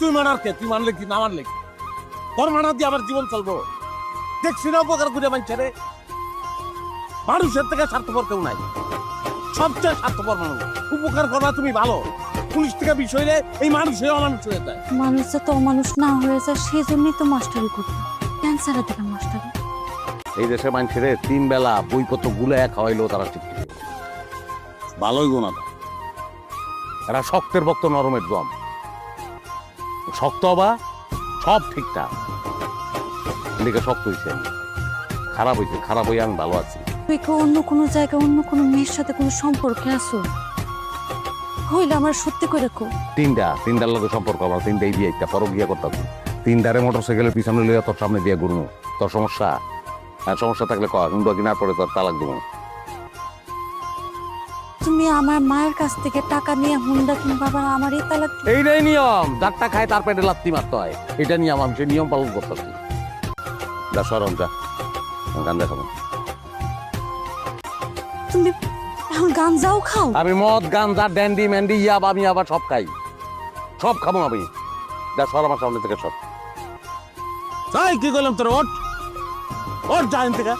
তুই মানার কে? তুই মানলে কি না মানলে কি? তোর মানা দিয়ে আমার জীবন চলবো? দেখছি না উপকার করে মানছে রে। মানুষের থেকে স্বার্থপর কেউ নাই, সবচেয়ে স্বার্থপর মানুষ। উপকার করবা তুমি ভালো, পুলিশ থেকে বিষয় রে এই মানুষ হয়ে অমানুষ হয়ে যায়। মানুষ যাতে অমানুষ না হয়ে যায় সেই জন্যই তো মাস্টারি করতে। ক্যান্সারে দিলাম মাস্টারি। এই দেশে মানুষের 3 বেলা বইপত্র গুলে খাওয়াইলেও তারা ঠিক ভালোই গোনা। এরা শক্তের বক্ত নরমের দম। শক্ত হবা সব ঠিকঠাক, এদিকে শক্ত হয়েছে, খারাপ হয়েছে, খারাপ হয়ে আমি ভালো আছি। তুই কি অন্য কোনো জায়গায় অন্য কোনো মেয়ের সাথে কোনো সম্পর্কে আসো? হইলে আমার সত্যি করে কো। তিনটার লোকের সম্পর্ক আমার, তিনটাই বিয়ে একটা পর বিয়ে করতাম। তিনটারে মোটরসাইকেলের পিছনে লইয়া তোর সামনে দিয়ে ঘুরবো। তোর সমস্যা? আর সমস্যা থাকলে কিন্তু কিনার পরে তোর তালাক দেবো। তুমি আমার মায়ের কাছ থেকে টাকা নিয়ে হুন্ডা কিনবা, আবার আমার এই তালাক। এইটাই নিয়ম, যারটা খায় তার পেটে লাত্তি মারতে হয়। এটা নিয়ম, আমি সে নিয়ম পালন করতেছি। যা সরম যা, গান দেখাবো। তুমি গাঞ্জাও খাও? আমি মদ গাঞ্জা ড্যান্ডি ম্যান্ডি ইয়াব আমি আবার সব খাই, সব খাবো আমি। যা সর আমার সামনে থেকে সব। তাই কি করলাম তোর? ওঠ ওঠ, যা এখান থেকে।